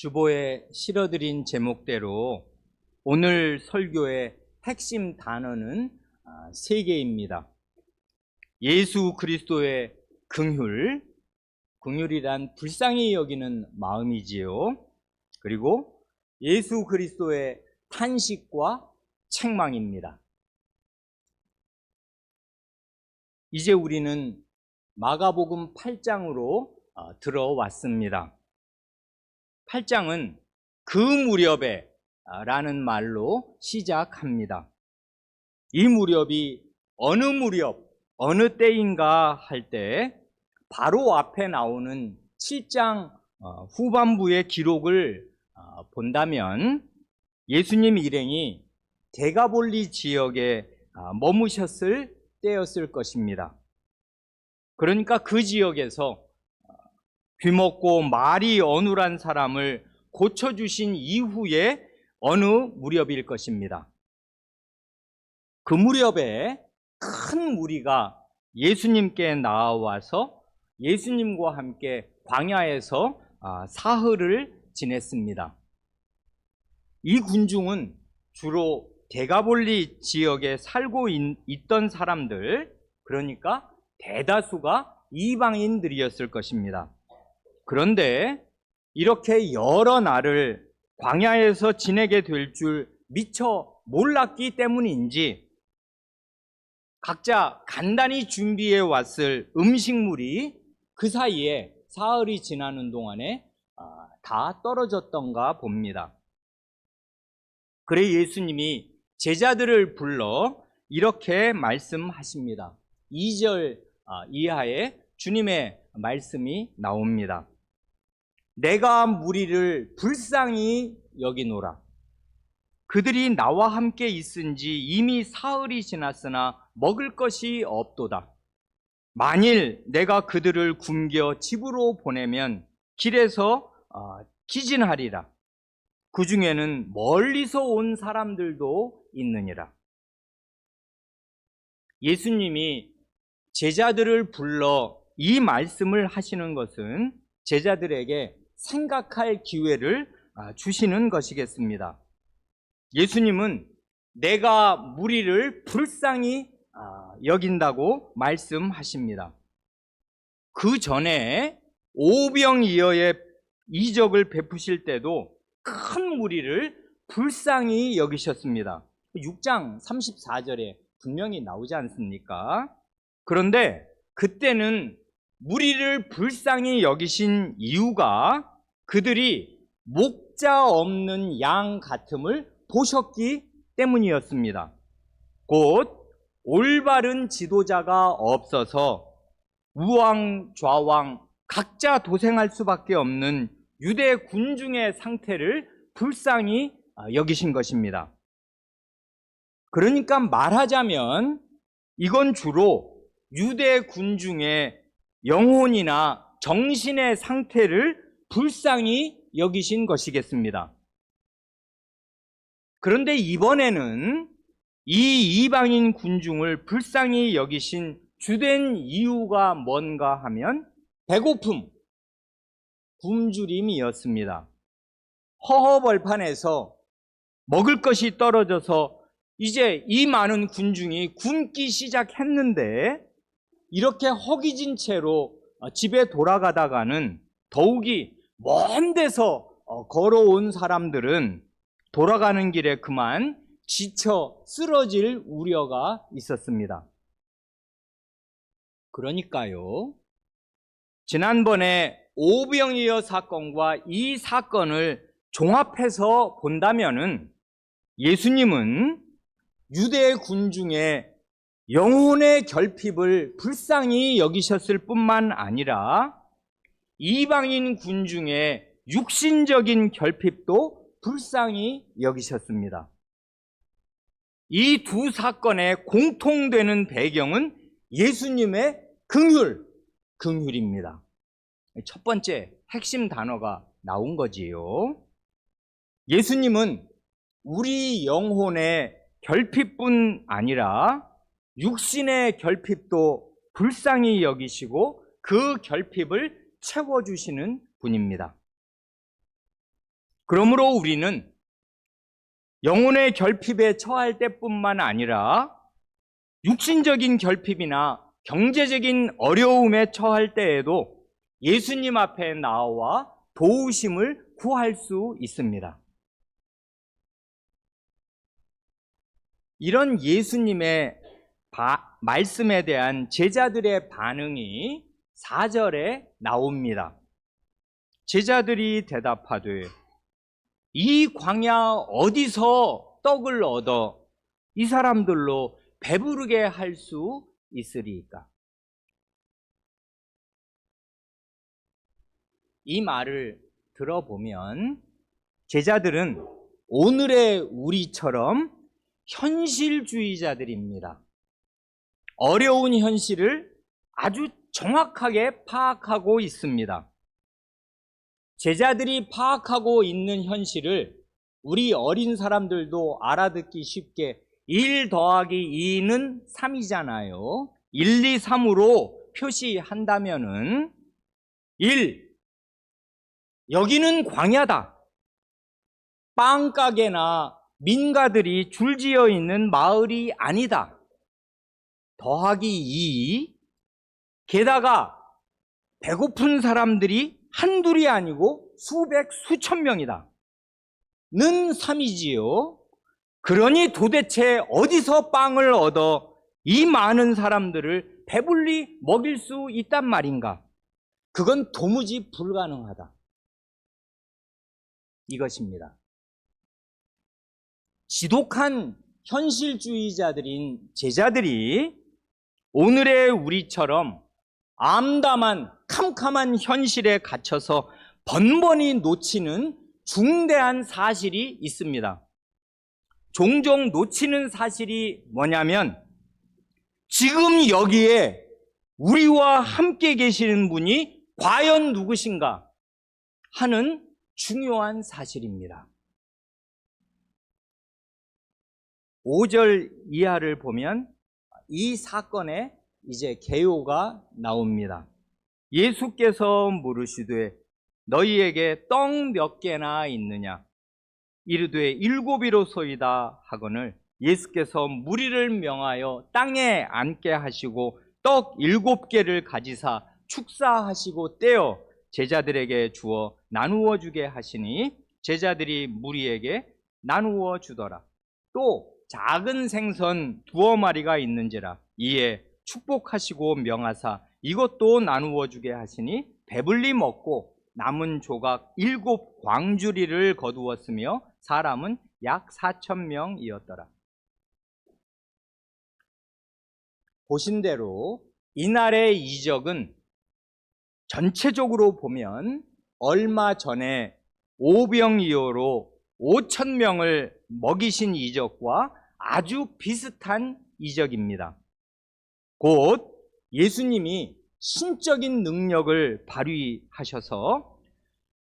주보에 실어드린 제목대로 오늘 설교의 핵심 단어는 세 개입니다. 예수 그리스도의 긍휼이란 불쌍히 여기는 마음이지요. 그리고 예수 그리스도의 탄식과 책망입니다. 이제 우리는 마가복음 8장으로 들어왔습니다. 8장은 그 무렵에 라는 말로 시작합니다. 이 무렵이 어느 무렵, 어느 때인가 할 때 바로 앞에 나오는 7장 후반부의 기록을 본다면 예수님 일행이 데가볼리 지역에 머무셨을 때였을 것입니다. 그러니까 그 지역에서 귀먹고 말이 어눌한 사람을 고쳐주신 이후에 어느 무렵일 것입니다. 그 무렵에 큰 무리가 예수님께 나와서 예수님과 함께 광야에서 사흘을 지냈습니다. 이 군중은 주로 데가볼리 지역에 살고 있던 사람들, 그러니까 대다수가 이방인들이었을 것입니다. 그런데 이렇게 여러 날을 광야에서 지내게 될 줄 미처 몰랐기 때문인지 각자 간단히 준비해 왔을 음식물이 그 사이에 사흘이 지나는 동안에 다 떨어졌던가 봅니다. 그래 예수님이 제자들을 불러 이렇게 말씀하십니다. 2절 이하에 주님의 말씀이 나옵니다. 내가 무리를 불쌍히 여기노라. 그들이 나와 함께 있은지 이미 사흘이 지났으나 먹을 것이 없도다. 만일 내가 그들을 굶겨 집으로 보내면 길에서 기진하리라. 그 중에는 멀리서 온 사람들도 있느니라. 예수님이 제자들을 불러 이 말씀을 하시는 것은 제자들에게 생각할 기회를 주시는 것이겠습니다. 예수님은 내가 무리를 불쌍히 여긴다고 말씀하십니다. 그 전에 오병이어의 이적을 베푸실 때도 큰 무리를 불쌍히 여기셨습니다. 6장 34절에 분명히 나오지 않습니까? 그런데 그때는 무리를 불쌍히 여기신 이유가 그들이 목자 없는 양 같음을 보셨기 때문이었습니다. 곧 올바른 지도자가 없어서 우왕 좌왕 각자 도생할 수밖에 없는 유대 군중의 상태를 불쌍히 여기신 것입니다. 그러니까 말하자면 이건 주로 유대 군중의 영혼이나 정신의 상태를 불쌍히 여기신 것이겠습니다. 그런데 이번에는 이 이방인 군중을 불쌍히 여기신 주된 이유가 뭔가 하면 배고픔, 굶주림이었습니다. 허허벌판에서 먹을 것이 떨어져서 이제 이 많은 군중이 굶기 시작했는데 이렇게 허기진 채로 집에 돌아가다가는 더욱이 먼 데서 걸어온 사람들은 돌아가는 길에 그만 지쳐 쓰러질 우려가 있었습니다. 그러니까요, 지난번에 오병이어 사건과 이 사건을 종합해서 본다면은 예수님은 유대 군중의 영혼의 결핍을 불쌍히 여기셨을 뿐만 아니라 이방인 군중의 육신적인 결핍도 불쌍히 여기셨습니다. 이 두 사건의 공통되는 배경은 예수님의 긍휼입니다. 첫 번째 핵심 단어가 나온 거지요. 예수님은 우리 영혼의 결핍뿐 아니라 육신의 결핍도 불쌍히 여기시고 그 결핍을 채워주시는 분입니다. 그러므로 우리는 영혼의 결핍에 처할 때뿐만 아니라 육신적인 결핍이나 경제적인 어려움에 처할 때에도 예수님 앞에 나와 도우심을 구할 수 있습니다. 이런 예수님의 말씀에 대한 제자들의 반응이 4절에 나옵니다. 제자들이 대답하되 이 광야 어디서 떡을 얻어 이 사람들로 배부르게 할 수 있으리이까? 이 말을 들어보면 제자들은 오늘의 우리처럼 현실주의자들입니다. 어려운 현실을 아주 정확하게 파악하고 있습니다. 제자들이 파악하고 있는 현실을 우리 어린 사람들도 알아듣기 쉽게 1 더하기 2는 3이잖아요. 1, 2, 3으로 표시한다면은 1. 여기는 광야다. 빵가게나 민가들이 줄지어 있는 마을이 아니다. 더하기 2. 게다가 배고픈 사람들이 한둘이 아니고 수백, 수천 명이다. 는 3이지요. 그러니 도대체 어디서 빵을 얻어 이 많은 사람들을 배불리 먹일 수 있단 말인가? 그건 도무지 불가능하다. 이것입니다. 지독한 현실주의자들인 제자들이 오늘의 우리처럼 암담한 캄캄한 현실에 갇혀서 번번이 놓치는 중대한 사실이 있습니다. 종종 놓치는 사실이 뭐냐면 지금 여기에 우리와 함께 계시는 분이 과연 누구신가 하는 중요한 사실입니다. 5절 이하를 보면 이 사건에 이제 개요가 나옵니다. 예수께서 물으시되 너희에게 떡 몇 개나 있느냐? 이르되 7이로소이다 하거늘 예수께서 무리를 명하여 땅에 앉게 하시고 떡 7개를 가지사 축사하시고 떼어 제자들에게 주어 나누어 주게 하시니 제자들이 무리에게 나누어 주더라. 또 작은 생선 2마리가 있는지라 이에 축복하시고 명하사 이것도 나누어 주게 하시니 배불리 먹고 남은 조각 7 광주리를 거두었으며 사람은 약 4,000명이었더라. 보신 대로 이날의 이적은 전체적으로 보면 얼마 전에 오병이어로 5,000명을 먹이신 이적과 아주 비슷한 이적입니다. 곧 예수님이 신적인 능력을 발휘하셔서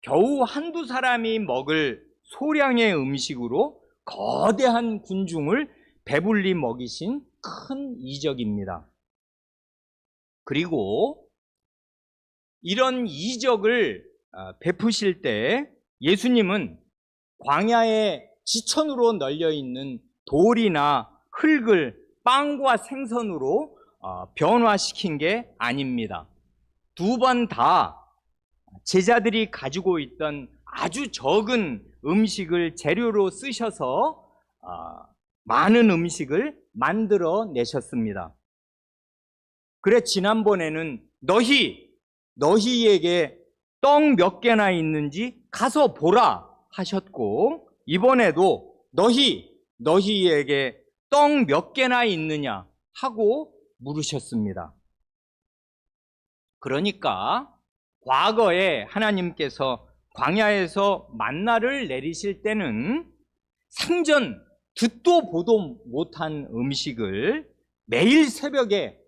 겨우 한두 사람이 먹을 소량의 음식으로 거대한 군중을 배불리 먹이신 큰 이적입니다. 그리고 이런 이적을 베푸실 때 예수님은 광야의 지천으로 널려있는 돌이나 흙을 빵과 생선으로 변화시킨 게 아닙니다. 2번 다 제자들이 가지고 있던 아주 적은 음식을 재료로 쓰셔서 많은 음식을 만들어 내셨습니다. 그래 지난번에는 너희에게 떡 몇 개나 있는지 가서 보라 하셨고 이번에도 너희에게 떡 몇 개나 있느냐 하고 물으셨습니다. 그러니까 과거에 하나님께서 광야에서 만나를 내리실 때는 생전 듣도 보도 못한 음식을 매일 새벽에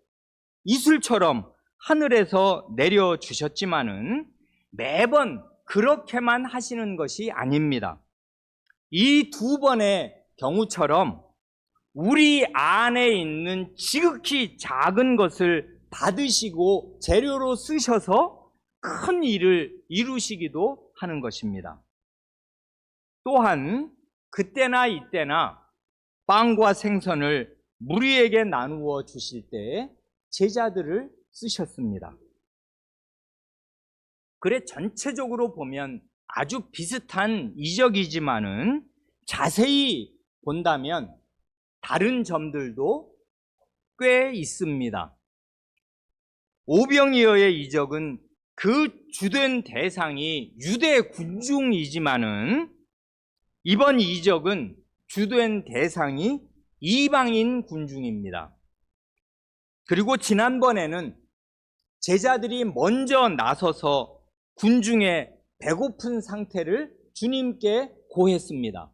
이슬처럼 하늘에서 내려주셨지만은 매번 그렇게만 하시는 것이 아닙니다. 이 2번의 경우처럼 우리 안에 있는 지극히 작은 것을 받으시고 재료로 쓰셔서 큰 일을 이루시기도 하는 것입니다. 또한 그때나 이때나 빵과 생선을 무리에게 나누어 주실 때 제자들을 쓰셨습니다. 그래, 전체적으로 보면 아주 비슷한 이적이지만은 자세히 본다면 다른 점들도 꽤 있습니다. 오병이어의 이적은 그 주된 대상이 유대 군중이지만은 이번 이적은 주된 대상이 이방인 군중입니다. 그리고 지난번에는 제자들이 먼저 나서서 군중의 배고픈 상태를 주님께 고했습니다.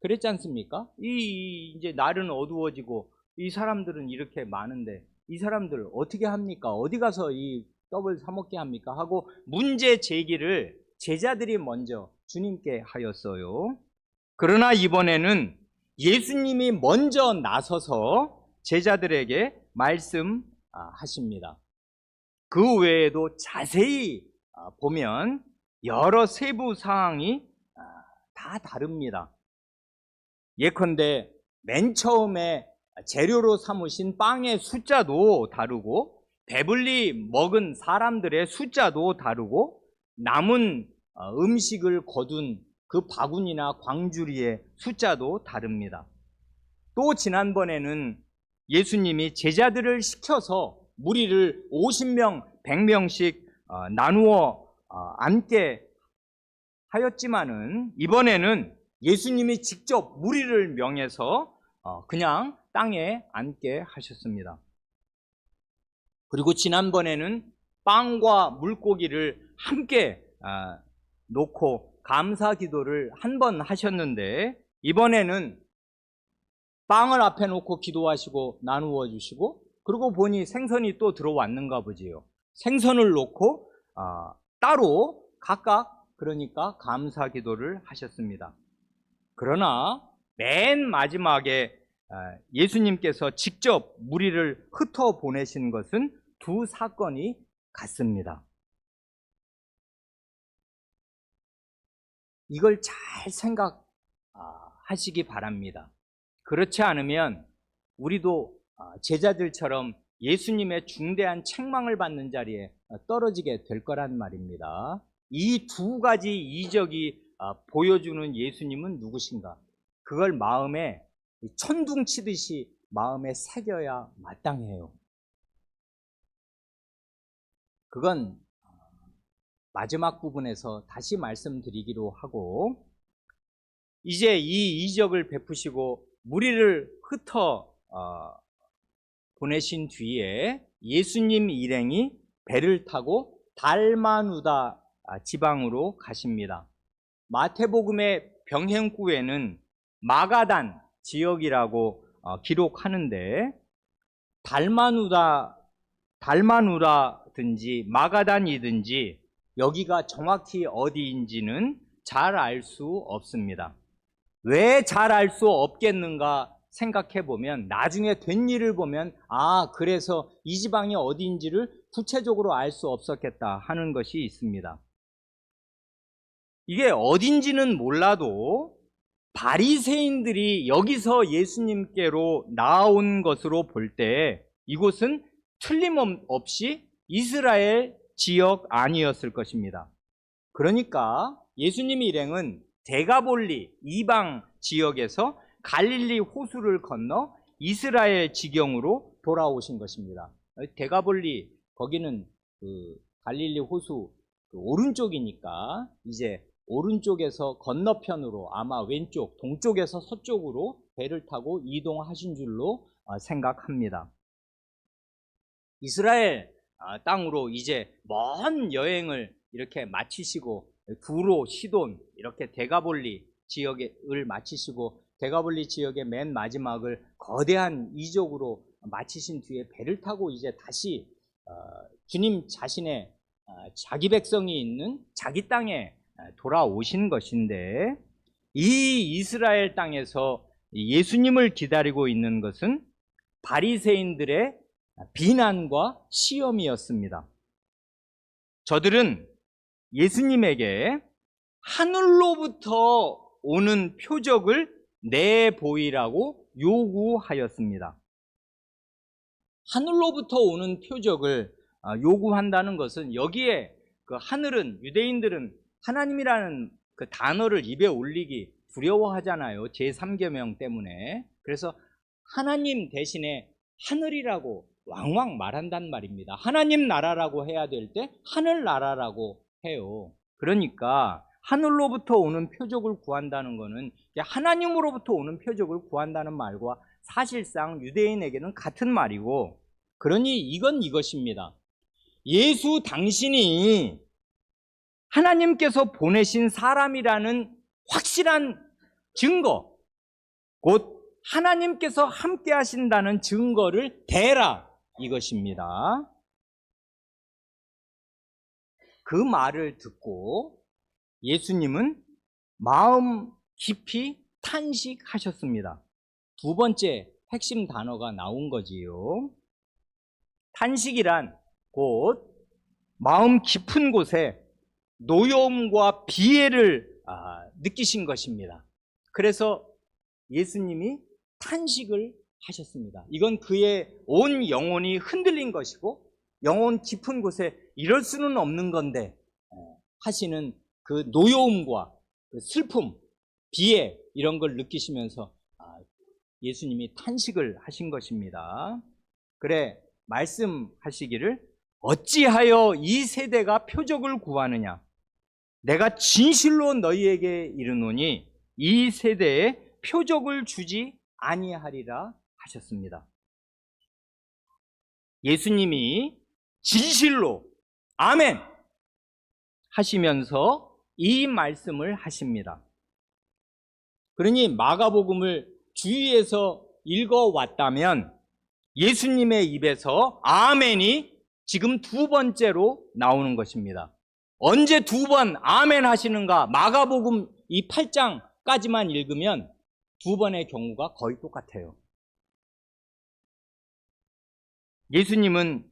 그랬지 않습니까? 이제 날은 어두워지고 이 사람들은 이렇게 많은데 이 사람들 어떻게 합니까? 어디 가서 이 떡을 사 먹게 합니까? 하고 문제 제기를 제자들이 먼저 주님께 하였어요. 그러나 이번에는 예수님이 먼저 나서서 제자들에게 말씀하십니다. 그 외에도 자세히 보면 여러 세부 사항이 다 다릅니다. 예컨대 맨 처음에 재료로 삼으신 빵의 숫자도 다르고 배불리 먹은 사람들의 숫자도 다르고 남은 음식을 거둔 그 바구니나 광주리의 숫자도 다릅니다. 또 지난번에는 예수님이 제자들을 시켜서 무리를 50명, 100명씩 나누어 앉게 하였지만은 이번에는 예수님이 직접 무리를 명해서 그냥 땅에 앉게 하셨습니다. 그리고 지난번에는 빵과 물고기를 함께 놓고 감사 기도를 한 번 하셨는데 이번에는 빵을 앞에 놓고 기도하시고 나누어 주시고 그러고 보니 생선이 또 들어왔는가 보지요. 생선을 놓고 따로 각각 그러니까 감사 기도를 하셨습니다. 그러나 맨 마지막에 예수님께서 직접 무리를 흩어보내신 것은 두 사건이 같습니다. 이걸 잘 생각하시기 바랍니다. 그렇지 않으면 우리도 제자들처럼 예수님의 중대한 책망을 받는 자리에 떨어지게 될 거란 말입니다. 이 두 가지 이적이 보여주는 예수님은 누구신가? 그걸 마음에 천둥 치듯이 마음에 새겨야 마땅해요. 그건 마지막 부분에서 다시 말씀드리기로 하고 이제 이 이적을 베푸시고 무리를 흩어 보내신 뒤에 예수님 일행이 배를 타고 달마누다 지방으로 가십니다. 마태복음의 병행구에는 마가단 지역이라고 기록하는데 달마누다든지 마가단이든지 여기가 정확히 어디인지는 잘 알 수 없습니다. 왜 잘 알 수 없겠는가 생각해 보면 나중에 된 일을 보면 그래서 이 지방이 어디인지를 구체적으로 알 수 없었겠다 하는 것이 있습니다. 이게 어딘지는 몰라도 바리새인들이 여기서 예수님께로 나온 것으로 볼 때 이곳은 틀림없이 이스라엘 지역 아니었을 것입니다. 그러니까 예수님 일행은 데가볼리 이방 지역에서 갈릴리 호수를 건너 이스라엘 지경으로 돌아오신 것입니다. 데가볼리 거기는 갈릴리 호수 오른쪽이니까 이제 오른쪽에서 건너편으로 아마 왼쪽 동쪽에서 서쪽으로 배를 타고 이동하신 줄로 생각합니다. 이스라엘 땅으로 이제 먼 여행을 이렇게 마치시고 두로, 시돈 이렇게 데가볼리 지역을 마치시고 데가볼리 지역의 맨 마지막을 거대한 이적으로 마치신 뒤에 배를 타고 이제 다시 주님 자신의 자기 백성이 있는 자기 땅에 돌아오신 것인데 이 이스라엘 땅에서 예수님을 기다리고 있는 것은 바리새인들의 비난과 시험이었습니다. 저들은 예수님에게 하늘로부터 오는 표적을 내보이라고 요구하였습니다. 하늘로부터 오는 표적을 요구한다는 것은, 여기에 그 하늘은, 유대인들은 하나님이라는 그 단어를 입에 올리기 두려워하잖아요. 제3계명 때문에. 그래서 하나님 대신에 하늘이라고 왕왕 말한단 말입니다. 하나님 나라라고 해야 될 때 하늘나라라고 해요. 그러니까 하늘로부터 오는 표적을 구한다는 것은 하나님으로부터 오는 표적을 구한다는 말과 사실상 유대인에게는 같은 말이고, 그러니 이건 이것입니다. 예수 당신이 하나님께서 보내신 사람이라는 확실한 증거, 곧 하나님께서 함께 하신다는 증거를 대라, 이것입니다. 그 말을 듣고 예수님은 마음 깊이 탄식하셨습니다. 두 번째 핵심 단어가 나온 거지요. 탄식이란 곧 마음 깊은 곳에 노여움과 비애를 느끼신 것입니다. 그래서 예수님이 탄식을 하셨습니다. 이건 그의 온 영혼이 흔들린 것이고, 영혼 깊은 곳에 이럴 수는 없는 건데 하시는 그 노여움과 그 슬픔, 비애, 이런 걸 느끼시면서 예수님이 탄식을 하신 것입니다. 그래, 말씀하시기를 어찌하여 이 세대가 표적을 구하느냐? 내가 진실로 너희에게 이르노니 이 세대에 표적을 주지 아니하리라 하셨습니다. 예수님이 진실로 아멘 하시면서 이 말씀을 하십니다. 그러니 마가복음을 주위에서 읽어왔다면 예수님의 입에서 아멘이 지금 두 번째로 나오는 것입니다. 언제 두 번 아멘 하시는가? 마가복음 이 8장까지만 읽으면 두 번의 경우가 거의 똑같아요. 예수님은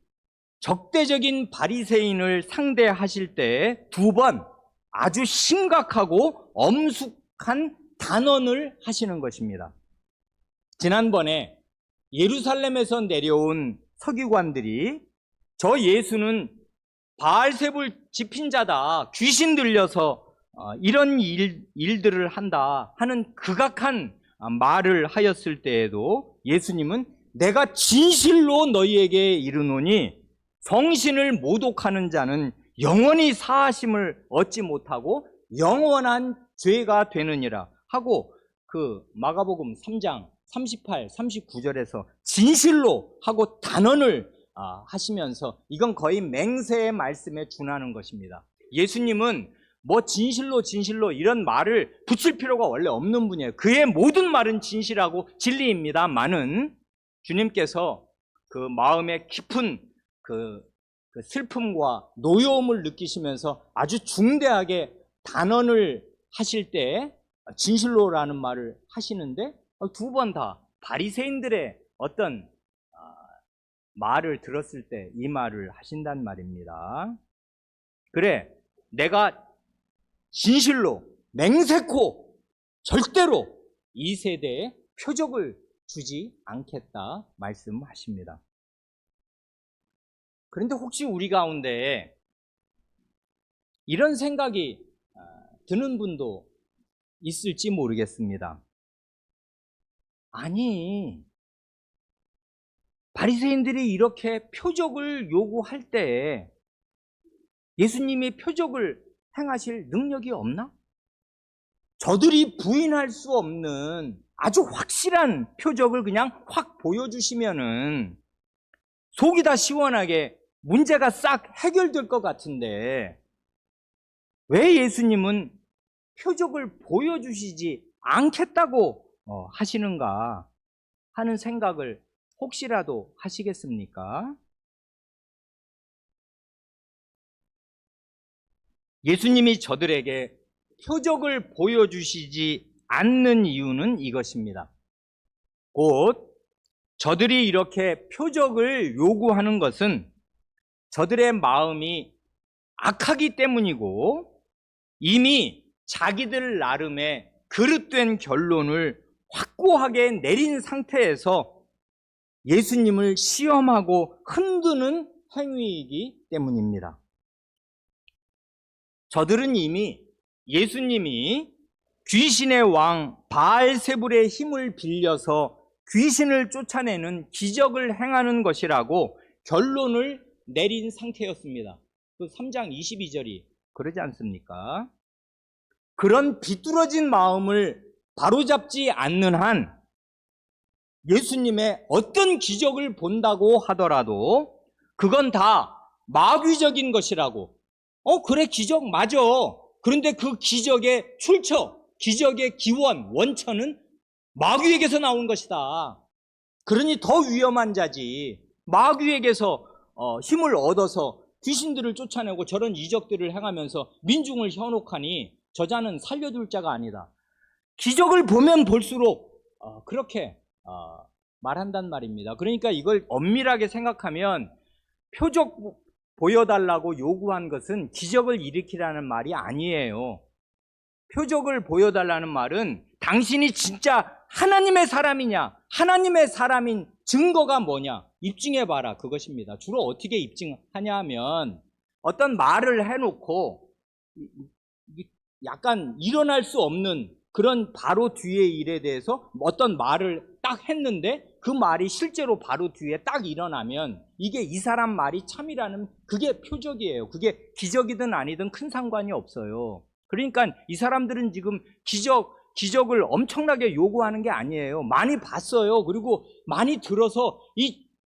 적대적인 바리새인을 상대하실 때 두 번 아주 심각하고 엄숙한 단언을 하시는 것입니다. 지난번에 예루살렘에서 내려온 서기관들이 저 예수는 바알세불 집힌자다, 귀신 들려서 이런 일들을 한다 하는 극악한 말을 하였을 때에도 예수님은 내가 진실로 너희에게 이르노니 성신을 모독하는 자는 영원히 사하심을 얻지 못하고 영원한 죄가 되느니라 하고, 그 마가복음 3장 38, 39절에서 진실로 하고 단언을 하시면서 이건 거의 맹세의 말씀에 준하는 것입니다. 예수님은 뭐 진실로 이런 말을 붙일 필요가 원래 없는 분이에요. 그의 모든 말은 진실하고 진리입니다만은 주님께서 그 마음의 깊은 그 슬픔과 노여움을 느끼시면서 아주 중대하게 단언을 하실 때 진실로라는 말을 하시는데 두 번 다 바리새인들의 어떤 말을 들었을 때 이 말을 하신단 말입니다. 그래, 내가 진실로 맹세코 절대로 이 세대에 표적을 주지 않겠다 말씀하십니다. 그런데 혹시 우리 가운데 이런 생각이 드는 분도 있을지 모르겠습니다. 아니, 바리새인들이 이렇게 표적을 요구할 때 예수님이 표적을 행하실 능력이 없나? 저들이 부인할 수 없는 아주 확실한 표적을 그냥 확 보여주시면은 속이 다 시원하게 문제가 싹 해결될 것 같은데 왜 예수님은 표적을 보여주시지 않겠다고 하시는가 하는 생각을 혹시라도 하시겠습니까? 예수님이 저들에게 표적을 보여주시지 않는 이유는 이것입니다. 곧 저들이 이렇게 표적을 요구하는 것은 저들의 마음이 악하기 때문이고 이미 자기들 나름의 그릇된 결론을 확고하게 내린 상태에서 예수님을 시험하고 흔드는 행위이기 때문입니다. 저들은 이미 예수님이 귀신의 왕 바알세불의 힘을 빌려서 귀신을 쫓아내는 기적을 행하는 것이라고 결론을 내린 상태였습니다. 그 3장 22절이 그러지 않습니까? 그런 비뚤어진 마음을 바로잡지 않는 한 예수님의 어떤 기적을 본다고 하더라도 그건 다 마귀적인 것이라고. 그래, 기적 맞아. 그런데 그 기적의 출처, 기적의 기원, 원천은 마귀에게서 나온 것이다. 그러니 더 위험한 자지. 마귀에게서 힘을 얻어서 귀신들을 쫓아내고 저런 이적들을 행하면서 민중을 현혹하니 저자는 살려둘 자가 아니다. 기적을 보면 볼수록 그렇게 말한단 말입니다. 그러니까 이걸 엄밀하게 생각하면 표적 보여달라고 요구한 것은 기적을 일으키라는 말이 아니에요. 표적을 보여달라는 말은 당신이 진짜 하나님의 사람이냐, 하나님의 사람인 증거가 뭐냐, 입증해봐라, 그것입니다. 주로 어떻게 입증하냐 하면 어떤 말을 해놓고 약간 일어날 수 없는 그런 바로 뒤의 일에 대해서 어떤 말을 딱 했는데 그 말이 실제로 바로 뒤에 딱 일어나면 이게 이 사람 말이 참이라는 그게 표적이에요. 그게 기적이든 아니든 큰 상관이 없어요. 그러니까 이 사람들은 지금 기적을 엄청나게 요구하는 게 아니에요. 많이 봤어요. 그리고 많이 들어서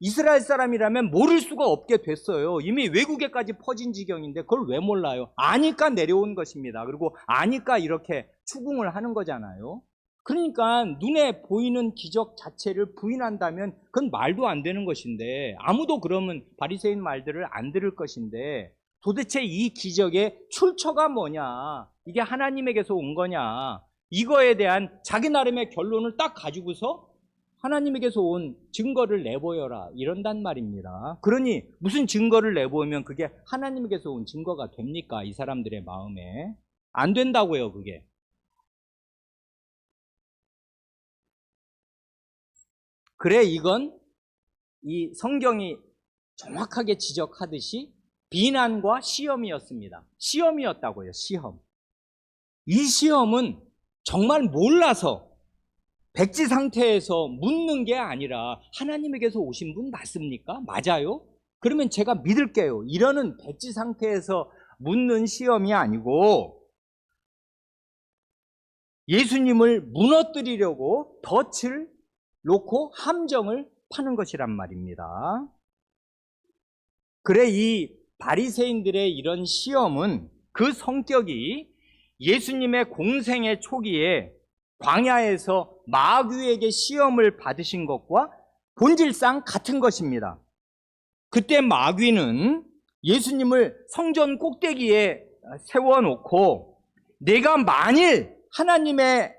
이스라엘 사람이라면 모를 수가 없게 됐어요. 이미 외국에까지 퍼진 지경인데 그걸 왜 몰라요? 아니까 내려온 것입니다. 그리고 아니까 이렇게 추궁을 하는 거잖아요. 그러니까 눈에 보이는 기적 자체를 부인한다면 그건 말도 안 되는 것인데, 아무도 그러면 바리새인 말들을 안 들을 것인데, 도대체 이 기적의 출처가 뭐냐, 이게 하나님에게서 온 거냐, 이거에 대한 자기 나름의 결론을 딱 가지고서 하나님에게서 온 증거를 내보여라, 이런단 말입니다. 그러니 무슨 증거를 내보이면 그게 하나님에게서 온 증거가 됩니까? 이 사람들의 마음에 안 된다고요. 그게 그래, 이건 이 성경이 정확하게 지적하듯이 비난과 시험이었습니다. 시험이었다고요. 시험. 이 시험은 정말 몰라서 백지 상태에서 묻는 게 아니라 하나님에게서 오신 분 맞습니까? 맞아요? 그러면 제가 믿을게요. 이러는 백지 상태에서 묻는 시험이 아니고 예수님을 무너뜨리려고 덫을 놓고 함정을 파는 것이란 말입니다. 그래, 이 바리새인들의 이런 시험은 그 성격이 예수님의 공생의 초기에 광야에서 마귀에게 시험을 받으신 것과 본질상 같은 것입니다. 그때 마귀는 예수님을 성전 꼭대기에 세워놓고 내가 만일 하나님의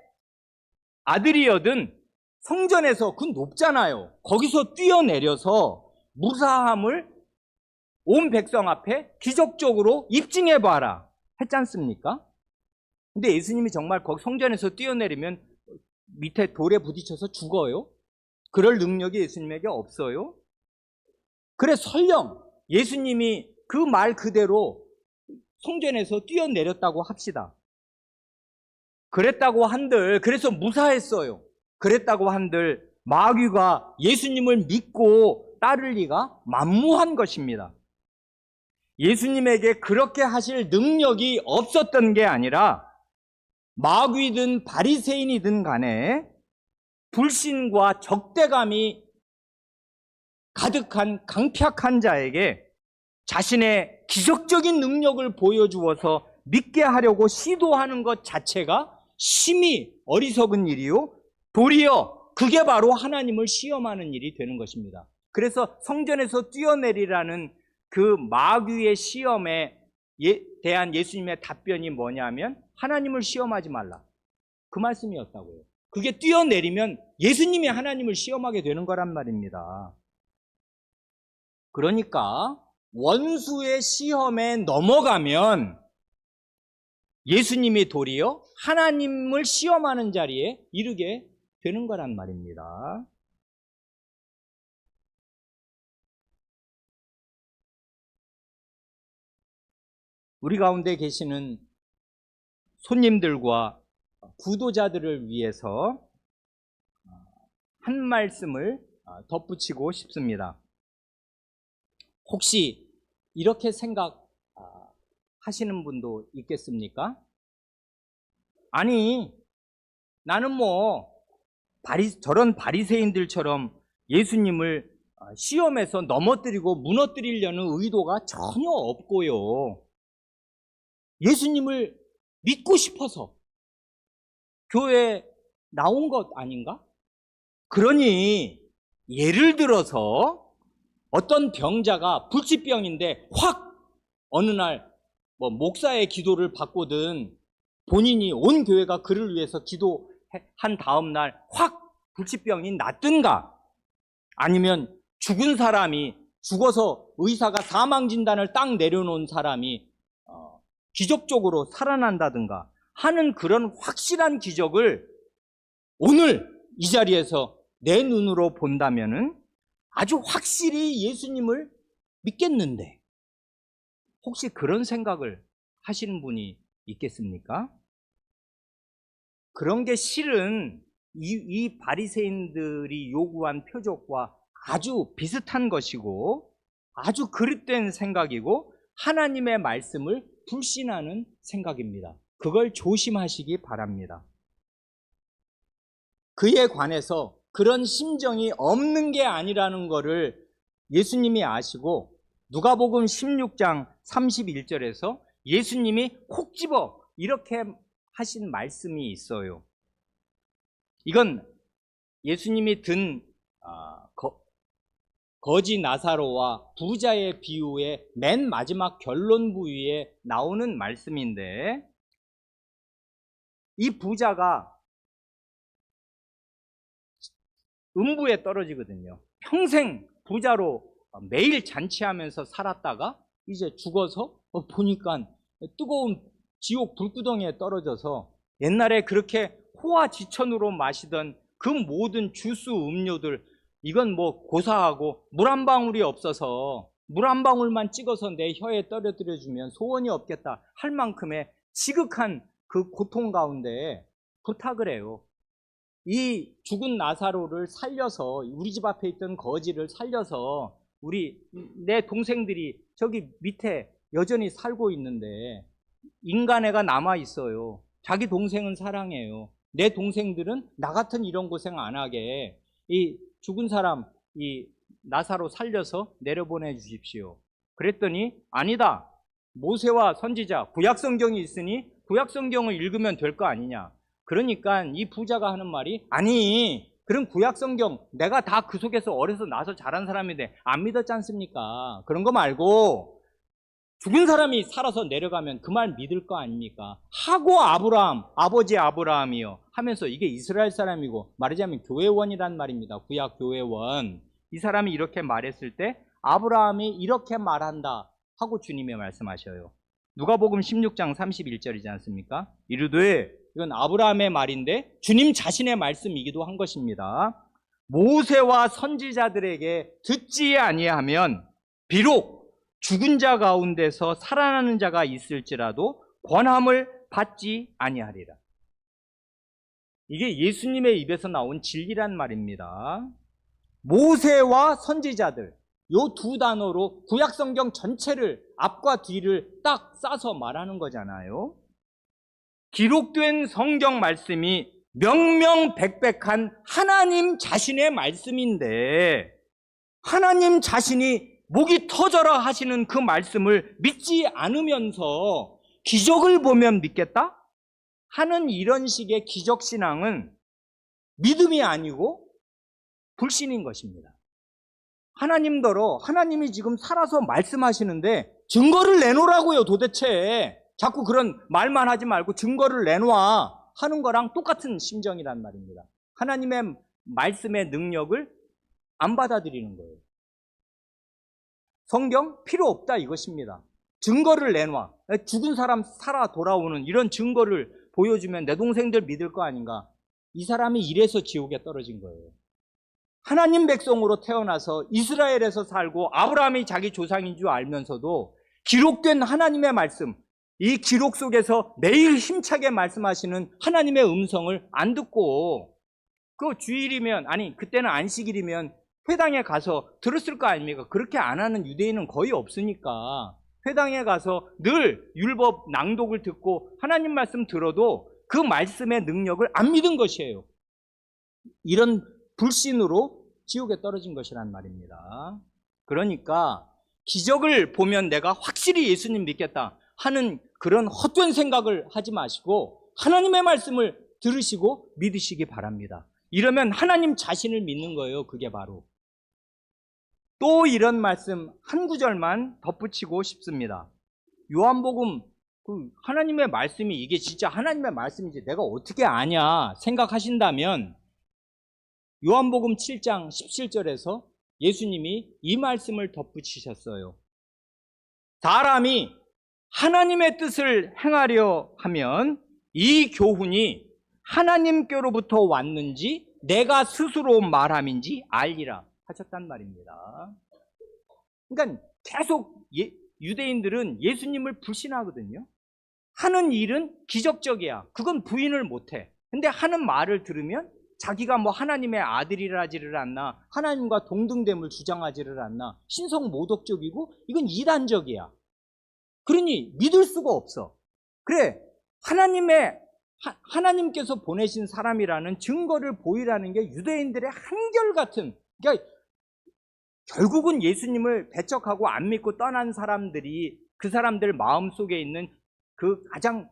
아들이어든 성전에서, 그 높잖아요, 거기서 뛰어내려서 무사함을 온 백성 앞에 기적적으로 입증해봐라 했지 않습니까? 근데 예수님이 정말 거기 성전에서 뛰어내리면 밑에 돌에 부딪혀서 죽어요? 그럴 능력이 예수님에게 없어요? 그래, 설령 예수님이 그 말 그대로 성전에서 뛰어내렸다고 합시다. 그랬다고 한들, 그래서 무사했어요. 그랬다고 한들 마귀가 예수님을 믿고 따를 리가 만무한 것입니다. 예수님에게 그렇게 하실 능력이 없었던 게 아니라 마귀든 바리새인이든 간에 불신과 적대감이 가득한 강팍한 자에게 자신의 기적적인 능력을 보여주어서 믿게 하려고 시도하는 것 자체가 심히 어리석은 일이요, 도리어 그게 바로 하나님을 시험하는 일이 되는 것입니다. 그래서 성전에서 뛰어내리라는 그 마귀의 시험에 대한 예수님의 답변이 뭐냐면 하나님을 시험하지 말라, 그 말씀이었다고요. 그게 뛰어내리면 예수님이 하나님을 시험하게 되는 거란 말입니다. 그러니까 원수의 시험에 넘어가면 예수님이 도리어 하나님을 시험하는 자리에 이르게 되는 거란 말입니다. 우리 가운데 계시는 손님들과 구도자들을 위해서 한 말씀을 덧붙이고 싶습니다. 혹시 이렇게 생각하시는 분도 있겠습니까? 아니, 나는 저런 바리새인들처럼 예수님을 시험해서 넘어뜨리고 무너뜨리려는 의도가 전혀 없고요. 예수님을 믿고 싶어서 교회에 나온 것 아닌가? 그러니 예를 들어서 어떤 병자가 불치병인데 확 어느 날 목사의 기도를 받거든 본인이 온 교회가 그를 위해서 기도한 다음 날 확 불치병이 낫든가, 아니면 죽은 사람이 죽어서 의사가 사망 진단을 딱 내려놓은 사람이 기적적으로 살아난다든가 하는 그런 확실한 기적을 오늘 이 자리에서 내 눈으로 본다면은 아주 확실히 예수님을 믿겠는데, 혹시 그런 생각을 하시는 분이 있겠습니까? 그런 게 실은 이 바리새인들이 요구한 표적과 아주 비슷한 것이고 아주 그릇된 생각이고 하나님의 말씀을 불신하는 생각입니다. 그걸 조심하시기 바랍니다. 그에 관해서 그런 심정이 없는 게 아니라는 것을 예수님이 아시고 누가복음 16장 31절에서 예수님이 콕 집어 이렇게 하신 말씀이 있어요. 이건 예수님이 든 거지 나사로와 부자의 비유의 맨 마지막 결론 부위에 나오는 말씀인데, 이 부자가 음부에 떨어지거든요. 평생 부자로 매일 잔치하면서 살았다가 이제 죽어서 보니까 뜨거운 지옥 불구덩이에 떨어져서 옛날에 그렇게 호화지천으로 마시던 그 모든 주스 음료들, 이건 고사하고 물 한 방울이 없어서 물 한 방울만 찍어서 내 혀에 떨어뜨려주면 소원이 없겠다 할 만큼의 지극한 그 고통 가운데 부탁을 해요. 이 죽은 나사로를 살려서, 우리 집 앞에 있던 거지를 살려서 내 동생들이 저기 밑에 여전히 살고 있는데 인간애가 남아 있어요. 자기 동생은 사랑해요. 내 동생들은 나 같은 이런 고생 안 하게 이 죽은 사람 이 나사로 살려서 내려보내 주십시오. 그랬더니 아니다. 모세와 선지자 구약성경이 있으니 구약성경을 읽으면 될 거 아니냐. 그러니까 이 부자가 하는 말이, 아니 그럼 구약성경 내가 다 그 속에서 어려서 나서 자란 사람인데 안 믿었지 않습니까? 그런 거 말고 죽은 사람이 살아서 내려가면 그 말 믿을 거 아닙니까? 하고 아브라함, 아버지 아브라함이요 하면서, 이게 이스라엘 사람이고 말하자면 교회원이란 말입니다. 구약 교회원. 이 사람이 이렇게 말했을 때 아브라함이 이렇게 말한다 하고 주님이 말씀하셔요. 누가복음 16장 31절이지 않습니까? 이르되, 이건 아브라함의 말인데 주님 자신의 말씀이기도 한 것입니다. 모세와 선지자들에게 듣지 아니하면 비록 죽은 자 가운데서 살아나는 자가 있을지라도 권함을 받지 아니하리라. 이게 예수님의 입에서 나온 진리란 말입니다. 모세와 선지자들, 요 두 단어로 구약성경 전체를 앞과 뒤를 딱 싸서 말하는 거잖아요. 기록된 성경 말씀이 명명백백한 하나님 자신의 말씀인데, 하나님 자신이 목이 터져라 하시는 그 말씀을 믿지 않으면서 기적을 보면 믿겠다 하는 이런 식의 기적신앙은 믿음이 아니고 불신인 것입니다. 하나님더러 하나님이 지금 살아서 말씀하시는데 증거를 내놓으라고요. 도대체 자꾸 그런 말만 하지 말고 증거를 내놔 하는 거랑 똑같은 심정이란 말입니다. 하나님의 말씀의 능력을 안 받아들이는 거예요. 성경 필요 없다 이것입니다. 증거를 내놔. 죽은 사람 살아 돌아오는 이런 증거를 보여주면 내 동생들 믿을 거 아닌가. 이 사람이 이래서 지옥에 떨어진 거예요. 하나님 백성으로 태어나서 이스라엘에서 살고 아브라함이 자기 조상인 줄 알면서도 기록된 하나님의 말씀, 이 기록 속에서 매일 힘차게 말씀하시는 하나님의 음성을 안 듣고 그 주일이면, 아니 그때는 안식일이면 회당에 가서 들었을 거 아닙니까? 그렇게 안 하는 유대인은 거의 없으니까 회당에 가서 늘 율법 낭독을 듣고 하나님 말씀 들어도 그 말씀의 능력을 안 믿은 것이에요. 이런 불신으로 지옥에 떨어진 것이란 말입니다. 그러니까 기적을 보면 내가 확실히 예수님 믿겠다 하는 그런 헛된 생각을 하지 마시고 하나님의 말씀을 들으시고 믿으시기 바랍니다. 이러면 하나님 자신을 믿는 거예요. 그게 바로. 또 이런 말씀 한 구절만 덧붙이고 싶습니다. 요한복음 하나님의 말씀이 이게 진짜 하나님의 말씀인지 내가 어떻게 아냐 생각하신다면 요한복음 7장 17절에서 예수님이 이 말씀을 덧붙이셨어요. 사람이 하나님의 뜻을 행하려 하면 이 교훈이 하나님께로부터 왔는지 내가 스스로 말함인지 알리라 하셨단 말입니다. 그러니까 계속 유대인들은 예수님을 불신하거든요. 하는 일은 기적적이야. 그건 부인을 못해. 근데 하는 말을 들으면 자기가 뭐 하나님의 아들이라지를 않나, 하나님과 동등됨을 주장하지를 않나, 신성모독적이고 이건 이단적이야. 그러니 믿을 수가 없어. 그래, 하나님께서 보내신 사람이라는 증거를 보이라는 게 유대인들의 한결같은, 그러니까 결국은 예수님을 배척하고 안 믿고 떠난 사람들이 그 사람들 마음속에 있는 그 가장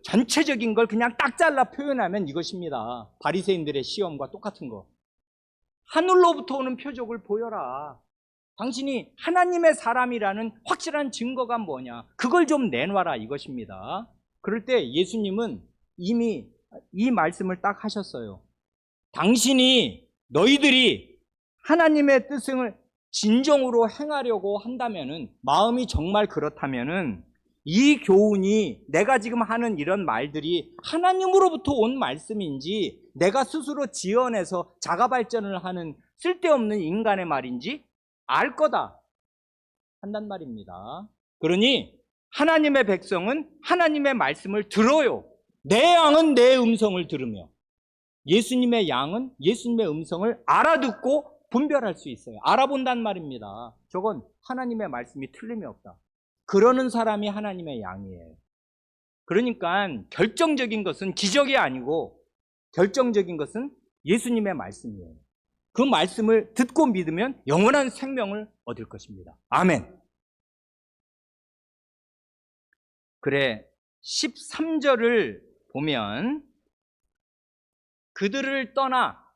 전체적인 걸 그냥 딱 잘라 표현하면 이것입니다. 바리새인들의 시험과 똑같은 거. 하늘로부터 오는 표적을 보여라. 당신이 하나님의 사람이라는 확실한 증거가 뭐냐. 그걸 좀 내놔라 이것입니다. 그럴 때 예수님은 이미 이 말씀을 딱 하셨어요. 너희들이 하나님의 뜻을 진정으로 행하려고 한다면은, 마음이 정말 그렇다면은 이 교훈이, 내가 지금 하는 이런 말들이 하나님으로부터 온 말씀인지 내가 스스로 지어내서 자가발전을 하는 쓸데없는 인간의 말인지 알 거다 한단 말입니다. 그러니 하나님의 백성은 하나님의 말씀을 들어요. 내 양은 내 음성을 들으며, 예수님의 양은 예수님의 음성을 알아듣고 분별할 수 있어요. 알아본단 말입니다. 저건 하나님의 말씀이 틀림이 없다. 그러는 사람이 하나님의 양이에요. 그러니까 결정적인 것은 기적이 아니고 결정적인 것은 예수님의 말씀이에요. 그 말씀을 듣고 믿으면 영원한 생명을 얻을 것입니다. 아멘. 그래, 13절을 보면 그들을 떠나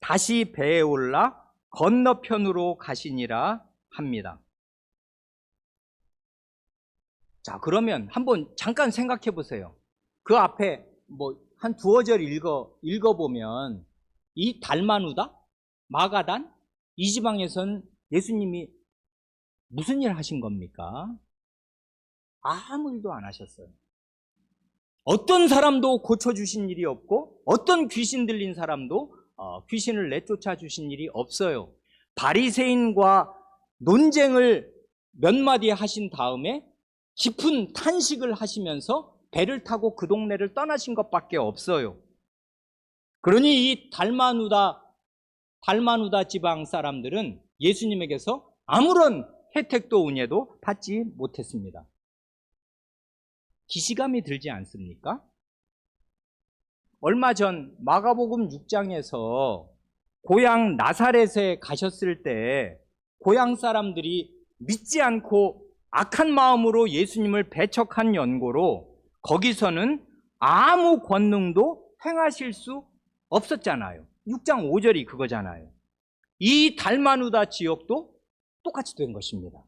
다시 배에 올라 건너편으로 가시니라 합니다. 자, 그러면 한번 잠깐 생각해 보세요. 그 앞에 뭐 한 두어 절 읽어보면 이 달마누다, 마가단, 이 지방에선 예수님이 무슨 일 하신 겁니까? 아무 일도 안 하셨어요. 어떤 사람도 고쳐주신 일이 없고 어떤 귀신 들린 사람도 귀신을 내쫓아 주신 일이 없어요. 바리새인과 논쟁을 몇 마디 하신 다음에 깊은 탄식을 하시면서 배를 타고 그 동네를 떠나신 것밖에 없어요. 그러니 이 달마누다 지방 사람들은 예수님에게서 아무런 혜택도 은혜도 받지 못했습니다. 기시감이 들지 않습니까? 얼마 전 마가복음 6장에서 고향 나사렛에 가셨을 때 고향 사람들이 믿지 않고 악한 마음으로 예수님을 배척한 연고로 거기서는 아무 권능도 행하실 수 없었잖아요. 6장 5절이 그거잖아요. 이 달마누다 지역도 똑같이 된 것입니다.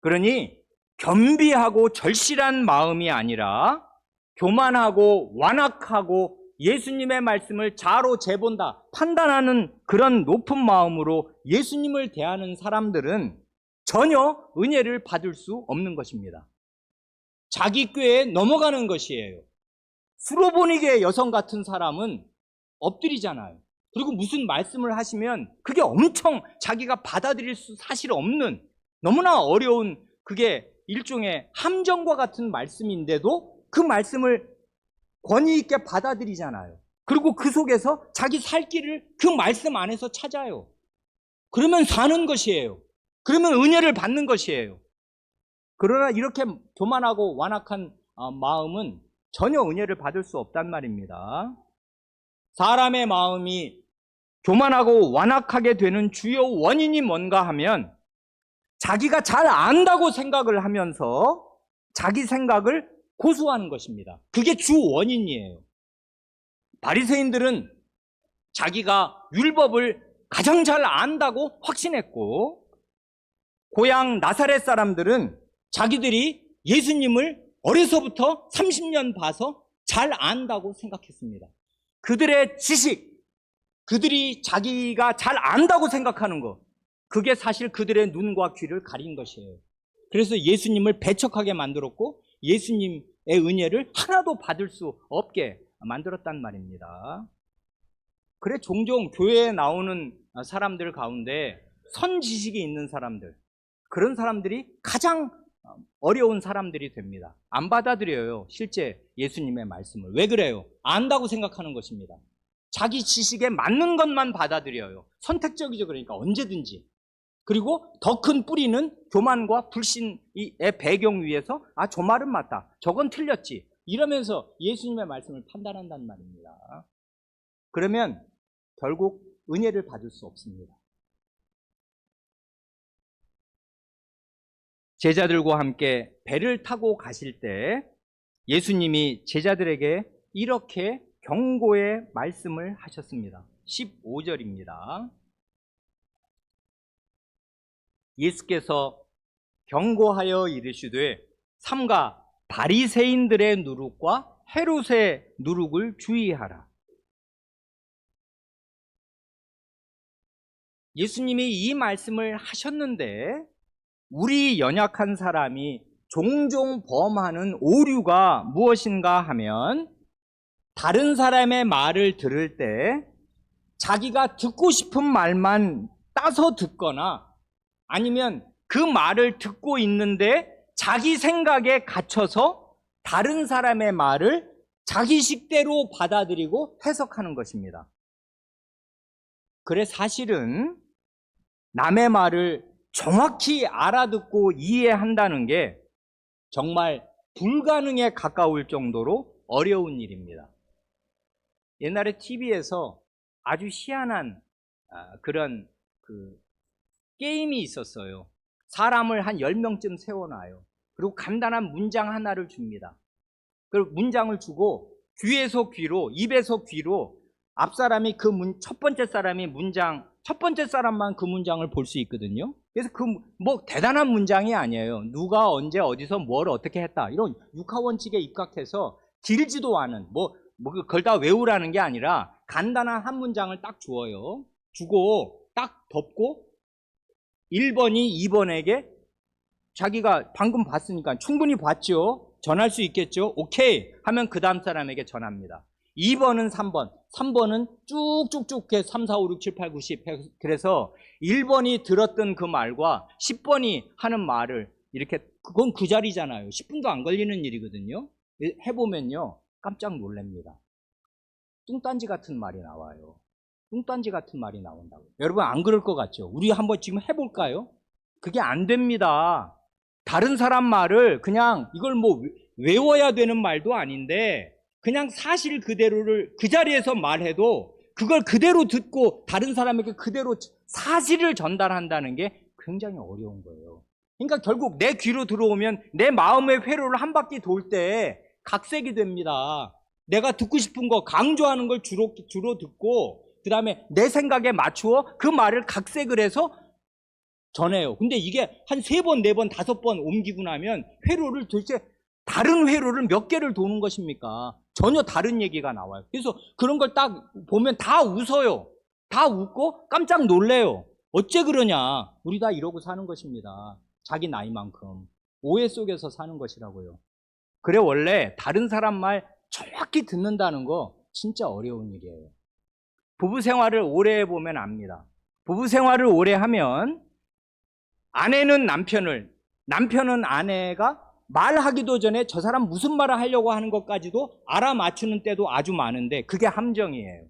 그러니 겸비하고 절실한 마음이 아니라 교만하고 완악하고 예수님의 말씀을 자로 재본다, 판단하는 그런 높은 마음으로 예수님을 대하는 사람들은 전혀 은혜를 받을 수 없는 것입니다. 자기 꾀에 넘어가는 것이에요. 수로보니게 여성 같은 사람은 엎드리잖아요. 그리고 무슨 말씀을 하시면 그게 엄청 자기가 받아들일 수 사실 없는 너무나 어려운 그게 일종의 함정과 같은 말씀인데도 그 말씀을 권위 있게 받아들이잖아요. 그리고 그 속에서 자기 살 길을 그 말씀 안에서 찾아요. 그러면 사는 것이에요. 그러면 은혜를 받는 것이에요. 그러나 이렇게 교만하고 완악한 마음은 전혀 은혜를 받을 수 없단 말입니다. 사람의 마음이 교만하고 완악하게 되는 주요 원인이 뭔가 하면 자기가 잘 안다고 생각을 하면서 자기 생각을 고수하는 것입니다. 그게 주 원인이에요. 바리새인들은 자기가 율법을 가장 잘 안다고 확신했고, 고향 나사렛 사람들은 자기들이 예수님을 어려서부터 30년 봐서 잘 안다고 생각했습니다. 그들의 지식, 그들이 자기가 잘 안다고 생각하는 것, 그게 사실 그들의 눈과 귀를 가린 것이에요. 그래서 예수님을 배척하게 만들었고 예수님의 은혜를 하나도 받을 수 없게 만들었단 말입니다. 그래 종종 교회에 나오는 사람들 가운데 선지식이 있는 사람들, 그런 사람들이 가장 어려운 사람들이 됩니다. 안 받아들여요, 실제 예수님의 말씀을. 왜 그래요? 안다고 생각하는 것입니다. 자기 지식에 맞는 것만 받아들여요. 선택적이죠. 그러니까 언제든지. 그리고 더 큰 뿌리는 교만과 불신의 배경 위에서 저 말은 맞다, 저건 틀렸지, 이러면서 예수님의 말씀을 판단한단 말입니다. 그러면 결국 은혜를 받을 수 없습니다. 제자들과 함께 배를 타고 가실 때 예수님이 제자들에게 이렇게 경고의 말씀을 하셨습니다. 15절입니다. 예수께서 경고하여 이르시되 삼가 바리새인들의 누룩과 헤롯의 누룩을 주의하라. 예수님이 이 말씀을 하셨는데 우리 연약한 사람이 종종 범하는 오류가 무엇인가 하면, 다른 사람의 말을 들을 때 자기가 듣고 싶은 말만 따서 듣거나, 아니면 그 말을 듣고 있는데 자기 생각에 갇혀서 다른 사람의 말을 자기 식대로 받아들이고 해석하는 것입니다. 그래 사실은 남의 말을 정확히 알아듣고 이해한다는 게 정말 불가능에 가까울 정도로 어려운 일입니다. 옛날에 TV에서 아주 희한한 그런 게임이 있었어요. 사람을 한 10명쯤 세워놔요. 그리고 간단한 문장 하나를 줍니다. 그 문장을 주고 귀에서 귀로, 입에서 귀로 앞사람이 첫 번째 사람이 첫 번째 사람만 그 문장을 볼 수 있거든요. 그래서 대단한 문장이 아니에요. 누가 언제 어디서 뭘 어떻게 했다, 이런 육하원칙에 입각해서 길지도 않은 그걸 다 외우라는 게 아니라 간단한 한 문장을 딱 주어요. 주고 딱 덮고 1번이 2번에게 자기가 방금 봤으니까 충분히 봤죠, 전할 수 있겠죠, 오케이 하면 그 다음 사람에게 전합니다. 2번은 3번은 쭉쭉쭉 3, 4, 5, 6, 7, 8, 9, 10 그래서 1번이 들었던 그 말과 10번이 하는 말을 이렇게, 그건 그 자리잖아요. 10분도 안 걸리는 일이거든요. 해보면요 깜짝 놀랍니다. 뚱딴지 같은 말이 나와요. 뚱딴지 같은 말이 나온다고. 여러분 안 그럴 것 같죠? 우리 한번 지금 해볼까요? 그게 안 됩니다. 다른 사람 말을 그냥 이걸 외워야 되는 말도 아닌데 그냥 사실 그대로를 그 자리에서 말해도 그걸 그대로 듣고 다른 사람에게 그대로 사실을 전달한다는 게 굉장히 어려운 거예요. 그러니까 결국 내 귀로 들어오면 내 마음의 회로를 한 바퀴 돌 때 각색이 됩니다. 내가 듣고 싶은 거, 강조하는 걸 주로 듣고 그 다음에 내 생각에 맞추어 그 말을 각색을 해서 전해요. 근데 이게 한 3번, 4번, 5번 옮기고 나면 회로를 도대체 다른 회로를 몇 개를 도는 것입니까? 전혀 다른 얘기가 나와요. 그래서 그런 걸 딱 보면 다 웃어요. 다 웃고 깜짝 놀래요. 어째 그러냐? 우리 다 이러고 사는 것입니다. 자기 나이만큼. 오해 속에서 사는 것이라고요. 그래, 원래 다른 사람 말 정확히 듣는다는 거 진짜 어려운 일이에요. 부부 생활을 오래 해보면 압니다. 부부 생활을 오래 하면 아내는 남편을, 남편은 아내가 말하기도 전에 저 사람 무슨 말을 하려고 하는 것까지도 알아맞추는 때도 아주 많은데 그게 함정이에요.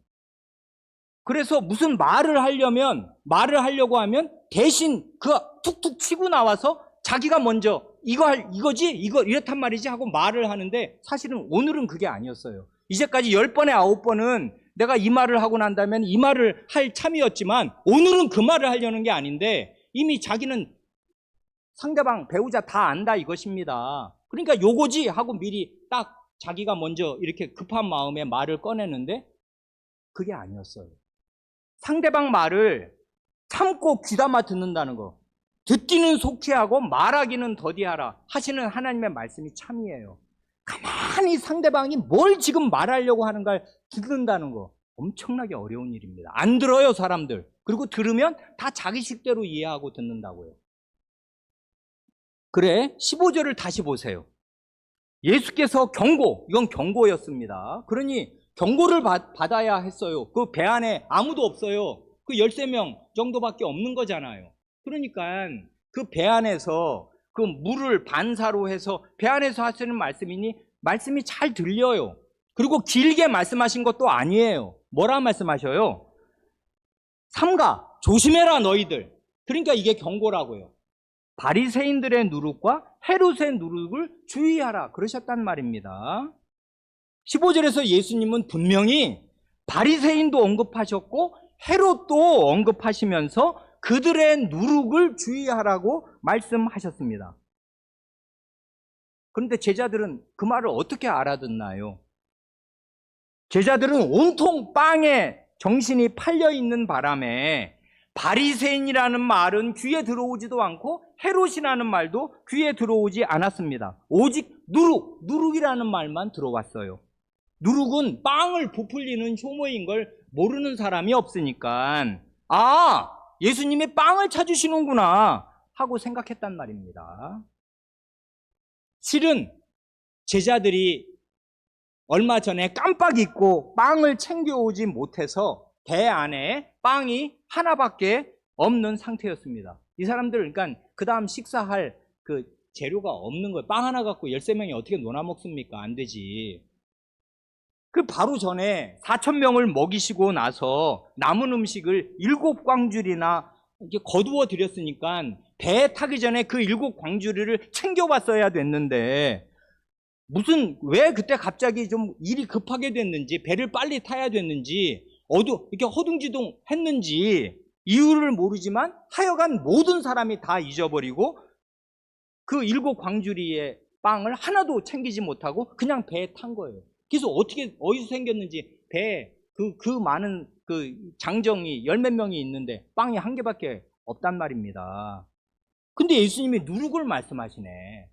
그래서 무슨 말을 하려고 하면 대신 그 툭툭 치고 나와서 자기가 먼저 이거지? 이렇단 말이지? 하고 말을 하는데 사실은 오늘은 그게 아니었어요. 이제까지 10번에 9번은 내가 이 말을 하고 난 다음에 이 말을 할 참이었지만 오늘은 그 말을 하려는 게 아닌데 이미 자기는 상대방, 배우자 다 안다 이것입니다. 그러니까 요거지 하고 미리 딱 자기가 먼저 이렇게 급한 마음에 말을 꺼내는데 그게 아니었어요. 상대방 말을 참고 귀담아 듣는다는 거. 듣기는 속히 하고 말하기는 더디하라 하시는 하나님의 말씀이 참이에요. 가만히 상대방이 뭘 지금 말하려고 하는가를 듣는다는 거 엄청나게 어려운 일입니다. 안 들어요, 사람들. 그리고 들으면 다 자기 식대로 이해하고 듣는다고요. 그래, 15절을 다시 보세요. 예수께서 이건 경고였습니다. 그러니 경고를 받아야 했어요. 그 배 안에 아무도 없어요. 그 13명 정도밖에 없는 거잖아요. 그러니까 그 배 안에서 그 물을 반사로 해서 배 안에서 하시는 말씀이니 말씀이 잘 들려요. 그리고 길게 말씀하신 것도 아니에요. 뭐라 말씀하셔요? 삼가, 조심해라 너희들. 그러니까 이게 경고라고요. 바리새인들의 누룩과 헤롯의 누룩을 주의하라 그러셨단 말입니다. 15절에서 예수님은 분명히 바리새인도 언급하셨고 헤롯도 언급하시면서 그들의 누룩을 주의하라고 말씀하셨습니다. 그런데 제자들은 그 말을 어떻게 알아듣나요? 제자들은 온통 빵에 정신이 팔려 있는 바람에 바리새인이라는 말은 귀에 들어오지도 않고 헤롯이라는 말도 귀에 들어오지 않았습니다. 오직 누룩이라는 말만 들어왔어요. 누룩은 빵을 부풀리는 효모인 걸 모르는 사람이 없으니까 예수님이 빵을 찾으시는구나 하고 생각했단 말입니다. 실은 제자들이 얼마 전에 깜빡 잊고 빵을 챙겨오지 못해서 배 안에 빵이 하나밖에 없는 상태였습니다. 이 사람들 그러니까 그 다음 식사할 그 재료가 없는 거예요. 빵 하나 갖고 13명이 어떻게 나눠 먹습니까? 안 되지. 그 바로 전에 4,000명을 먹이시고 나서 남은 음식을 7광주리나 이렇게 거두어 드렸으니까 배에 타기 전에 그 7광주리를 챙겨왔어야 됐는데 왜 그때 갑자기 좀 일이 급하게 됐는지 배를 빨리 타야 됐는지 이렇게 허둥지둥 했는지 이유를 모르지만 하여간 모든 사람이 다 잊어버리고 그 7광주리의 빵을 하나도 챙기지 못하고 그냥 배에 탄 거예요. 그래서 어디서 생겼는지 배에 그 많은 그 장정이 10몇 명이 있는데 빵이 한 개밖에 없단 말입니다. 근데 예수님이 누룩을 말씀하시네.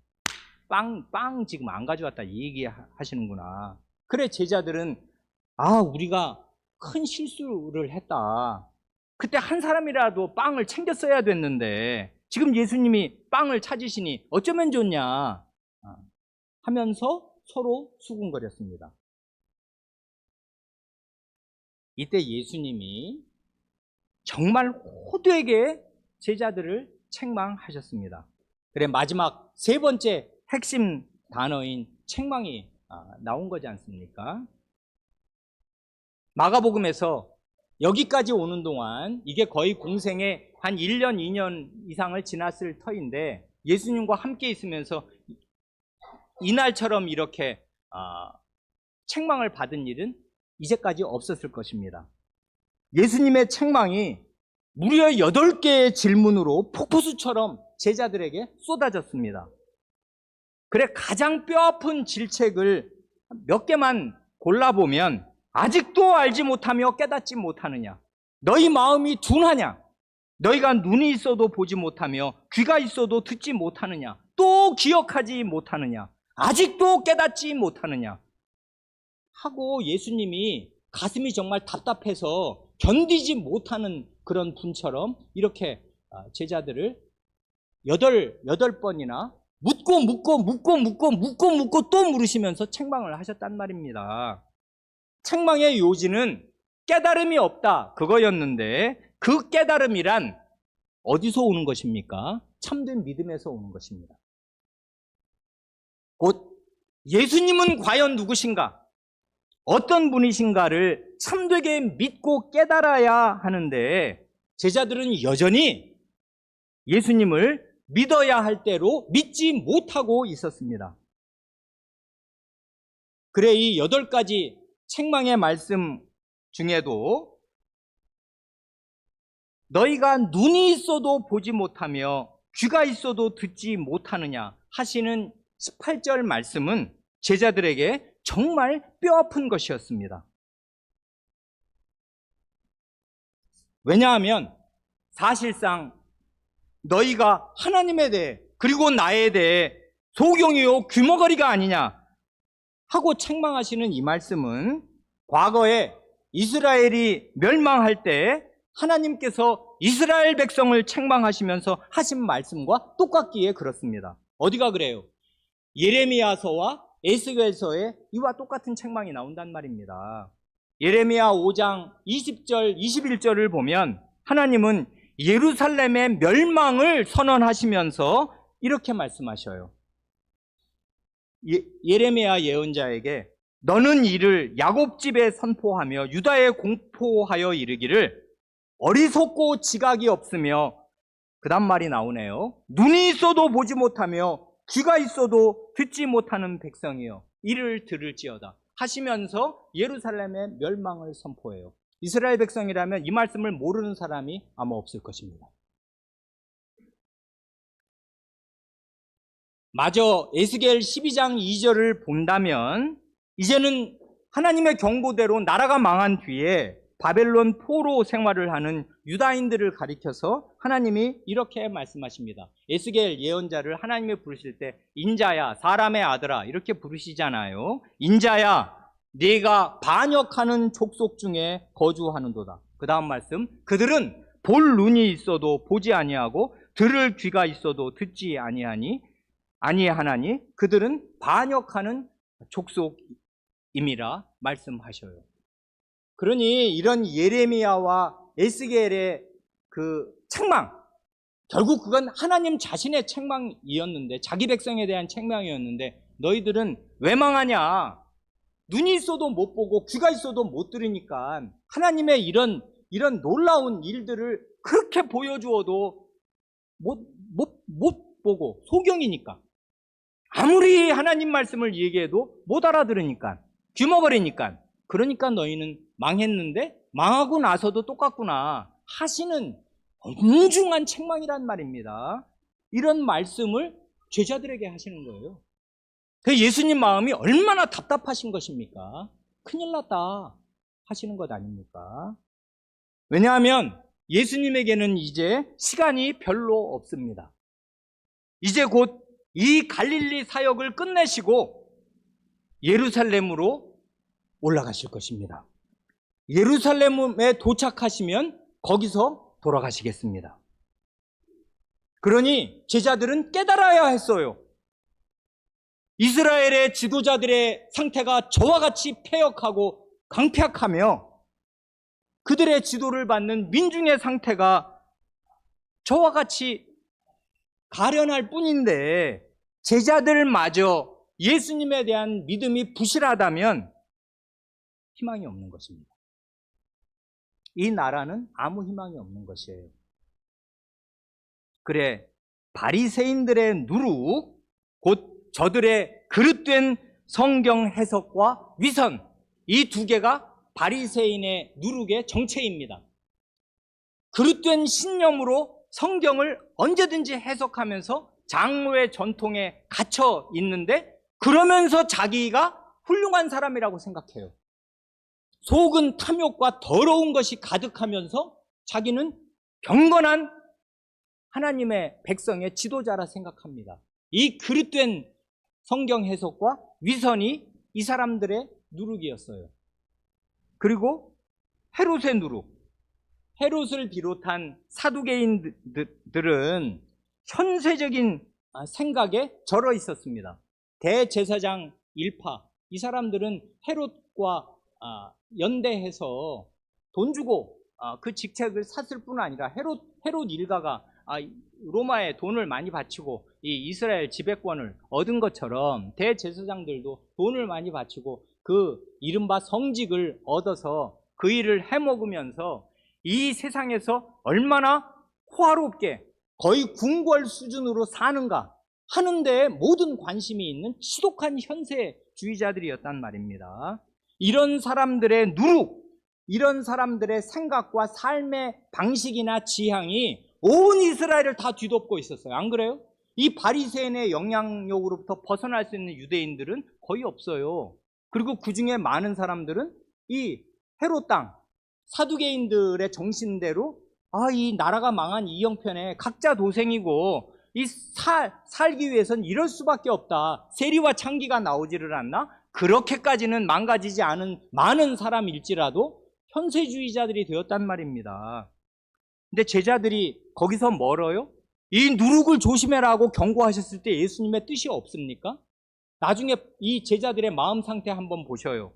빵 지금 안 가져왔다 이 얘기 하시는구나. 그래, 제자들은 우리가 큰 실수를 했다. 그때 한 사람이라도 빵을 챙겼어야 됐는데 지금 예수님이 빵을 찾으시니 어쩌면 좋냐 하면서 서로 수군거렸습니다. 이때 예수님이 정말 호되게 제자들을 책망하셨습니다. 그래, 마지막 세 번째 핵심 단어인 책망이 나온 거지 않습니까? 마가복음에서 여기까지 오는 동안 이게 거의 공생에 한 1년, 2년 이상을 지났을 터인데 예수님과 함께 있으면서 이날처럼 이렇게 책망을 받은 일은 이제까지 없었을 것입니다. 예수님의 책망이 무려 8개의 질문으로 폭포수처럼 제자들에게 쏟아졌습니다. 그래, 가장 뼈아픈 질책을 몇 개만 골라보면 아직도 알지 못하며 깨닫지 못하느냐? 너희 마음이 둔하냐? 너희가 눈이 있어도 보지 못하며 귀가 있어도 듣지 못하느냐? 또 기억하지 못하느냐? 아직도 깨닫지 못하느냐? 하고 예수님이 가슴이 정말 답답해서 견디지 못하는 그런 분처럼 이렇게 제자들을 여덟 번이나 묻고 또 물으시면서 책망을 하셨단 말입니다. 책망의 요지는 깨달음이 없다 그거였는데, 그 깨달음이란 어디서 오는 것입니까? 참된 믿음에서 오는 것입니다. 곧 예수님은 과연 누구신가? 어떤 분이신가를 참되게 믿고 깨달아야 하는데, 제자들은 여전히 예수님을 믿어야 할 대로 믿지 못하고 있었습니다. 그래, 이 8가지 책망의 말씀 중에도 너희가 눈이 있어도 보지 못하며 귀가 있어도 듣지 못하느냐 하시는 18절 말씀은 제자들에게 정말 뼈아픈 것이었습니다. 왜냐하면 사실상 너희가 하나님에 대해 그리고 나에 대해 소경이요 귀머거리가 아니냐 하고 책망하시는 이 말씀은 과거에 이스라엘이 멸망할 때 하나님께서 이스라엘 백성을 책망하시면서 하신 말씀과 똑같기에 그렇습니다. 어디가 그래요? 예레미야서와 에스겔서에 이와 똑같은 책망이 나온단 말입니다. 예레미야 5장 20절, 21절을 보면 하나님은 예루살렘의 멸망을 선언하시면서 이렇게 말씀하셔요. 예레미야 예언자에게 너는 이를 야곱 집에 선포하며 유다에 공포하여 이르기를 어리석고 지각이 없으며, 그 다음 말이 나오네요. 눈이 있어도 보지 못하며 귀가 있어도 듣지 못하는 백성이여 이를 들을지어다 하시면서 예루살렘의 멸망을 선포해요. 이스라엘 백성이라면 이 말씀을 모르는 사람이 아마 없을 것입니다. 마저 에스겔 12장 2절을 본다면 이제는 하나님의 경고대로 나라가 망한 뒤에 바벨론 포로 생활을 하는 유다인들을 가리켜서 하나님이 이렇게 말씀하십니다. 에스겔 예언자를 하나님이 부르실 때 인자야 사람의 아들아 이렇게 부르시잖아요. 인자야 네가 반역하는 족속 중에 거주하는도다. 그 다음 말씀, 그들은 볼 눈이 있어도 보지 아니하고 들을 귀가 있어도 듣지 아니하나니 그들은 반역하는 족속임이라 말씀하셔요. 그러니 이런 예레미야와 에스겔의 그 책망, 결국 그건 하나님 자신의 책망이었는데, 자기 백성에 대한 책망이었는데 너희들은 왜 망하냐? 눈이 있어도 못 보고 귀가 있어도 못 들으니까 하나님의 이런 놀라운 일들을 그렇게 보여주어도 못 보고 소경이니까, 아무리 하나님 말씀을 얘기해도 못 알아들으니까, 귀머거리니까, 그러니까 너희는 망했는데 망하고 나서도 똑같구나 하시는 엄중한 책망이란 말입니다. 이런 말씀을 제자들에게 하시는 거예요. 예수님 마음이 얼마나 답답하신 것입니까? 큰일 났다 하시는 것 아닙니까? 왜냐하면 예수님에게는 이제 시간이 별로 없습니다. 이제 곧 이 갈릴리 사역을 끝내시고 예루살렘으로 올라가실 것입니다. 예루살렘에 도착하시면 거기서 돌아가시겠습니다. 그러니 제자들은 깨달아야 했어요. 이스라엘의 지도자들의 상태가 저와 같이 패역하고 강팍하며 그들의 지도를 받는 민중의 상태가 저와 같이 가련할 뿐인데 제자들마저 예수님에 대한 믿음이 부실하다면 희망이 없는 것입니다. 이 나라는 아무 희망이 없는 것이에요. 그래, 바리새인들의 누룩, 곧 저들의 그릇된 성경 해석과 위선, 이 두 개가 바리새인의 누룩의 정체입니다. 그릇된 신념으로 성경을 언제든지 해석하면서 장로의 전통에 갇혀 있는데 그러면서 자기가 훌륭한 사람이라고 생각해요. 속은 탐욕과 더러운 것이 가득하면서 자기는 경건한 하나님의 백성의 지도자라 생각합니다. 이 그릇된 성경 해석과 위선이 이 사람들의 누룩이었어요. 그리고 헤롯의 누룩, 헤롯을 비롯한 사두개인들은 현세적인 생각에 절어 있었습니다. 대제사장 일파, 이 사람들은 헤롯과 연대해서 돈 주고 그 직책을 샀을 뿐 아니라 헤롯 일가가 로마에 돈을 많이 바치고 이 이스라엘 지배권을 얻은 것처럼 대제사장들도 돈을 많이 바치고 그 이른바 성직을 얻어서 그 일을 해먹으면서 이 세상에서 얼마나 호화롭게 거의 궁궐 수준으로 사는가 하는 데에 모든 관심이 있는 지독한 현세주의자들이었단 말입니다. 이런 사람들의 누룩, 이런 사람들의 생각과 삶의 방식이나 지향이 온 이스라엘을 다 뒤덮고 있었어요. 안 그래요? 이 바리새인의 영향력으로부터 벗어날 수 있는 유대인들은 거의 없어요. 그리고 그 중에 많은 사람들은 이 헤롯 땅, 사두개인들의 정신대로 이 나라가 망한 이 형편에 각자 도생이고 이 살기 위해서는 이럴 수밖에 없다. 세리와 창기가 나오지를 않나? 그렇게까지는 망가지지 않은 많은 사람일지라도 현세주의자들이 되었단 말입니다. 근데 제자들이 거기서 멀어요? 이 누룩을 조심해라고 경고하셨을 때 예수님의 뜻이 없습니까? 나중에 이 제자들의 마음 상태 한번 보셔요.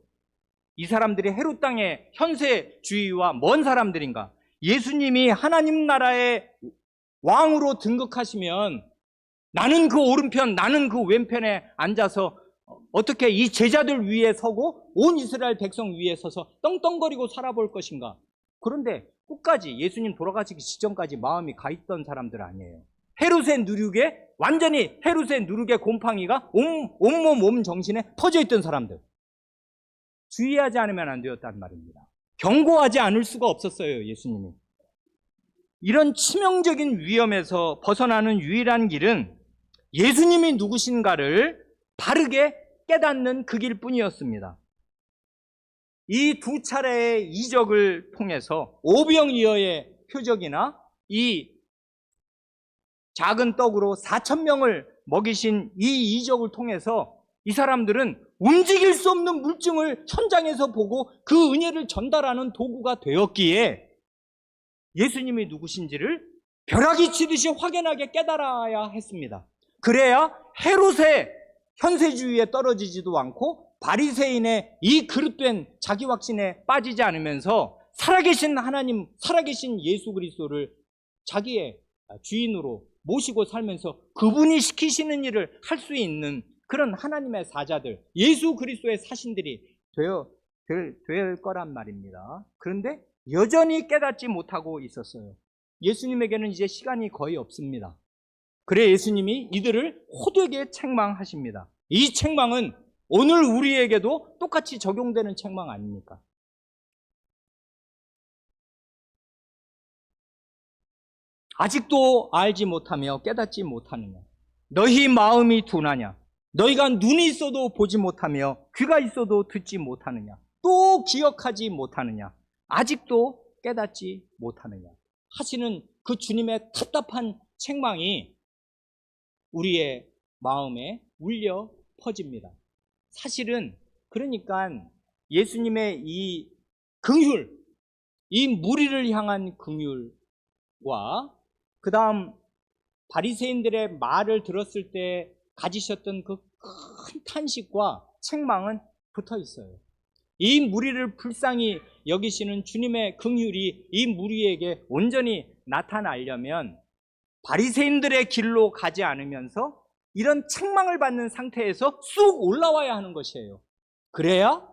이 사람들이 헤롯 땅의 현세주의와 먼 사람들인가? 예수님이 하나님 나라의 왕으로 등극하시면 나는 그 오른편, 나는 그 왼편에 앉아서 어떻게 이 제자들 위에 서고 온 이스라엘 백성 위에 서서 떵떵거리고 살아볼 것인가? 그런데 끝까지 예수님 돌아가시기 직전까지 마음이 가 있던 사람들 아니에요. 헤롯의 누룩에 완전히 헤롯의 누룩의 곰팡이가 온몸 온 정신에 퍼져 있던 사람들. 주의하지 않으면 안 되었단 말입니다. 경고하지 않을 수가 없었어요, 예수님이. 이런 치명적인 위험에서 벗어나는 유일한 길은 예수님이 누구신가를 바르게 깨닫는 그 길뿐이었습니다. 이 두 차례의 이적을 통해서 오병이어의 표적이나 이 작은 떡으로 4,000명을 먹이신 이 이적을 통해서 이 사람들은 움직일 수 없는 물증을 현장에서 보고 그 은혜를 전달하는 도구가 되었기에 예수님이 누구신지를 벼락이 치듯이 확연하게 깨달아야 했습니다. 그래야 헤롯의 현세주의에 떨어지지도 않고 바리새인의 이 그릇된 자기 확신에 빠지지 않으면서 살아계신 하나님, 살아계신 예수 그리스도를 자기의 주인으로 모시고 살면서 그분이 시키시는 일을 할 수 있는 그런 하나님의 사자들, 예수 그리스도의 사신들이 될 거란 말입니다. 그런데 여전히 깨닫지 못하고 있었어요. 예수님에게는 이제 시간이 거의 없습니다. 그래 예수님이 이들을 호되게 책망하십니다. 이 책망은 오늘 우리에게도 똑같이 적용되는 책망 아닙니까? 아직도 알지 못하며 깨닫지 못하느냐? 너희 마음이 둔하냐? 너희가 눈이 있어도 보지 못하며 귀가 있어도 듣지 못하느냐? 또 기억하지 못하느냐? 아직도 깨닫지 못하느냐? 하시는 그 주님의 답답한 책망이 우리의 마음에 울려 퍼집니다. 사실은 그러니까 예수님의 이 긍휼, 이 무리를 향한 긍휼과 그 다음 바리새인들의 말을 들었을 때 가지셨던 그 큰 탄식과 책망은 붙어 있어요. 이 무리를 불쌍히 여기시는 주님의 긍휼이 이 무리에게 온전히 나타나려면 바리새인들의 길로 가지 않으면서 이런 책망을 받는 상태에서 쑥 올라와야 하는 것이에요. 그래야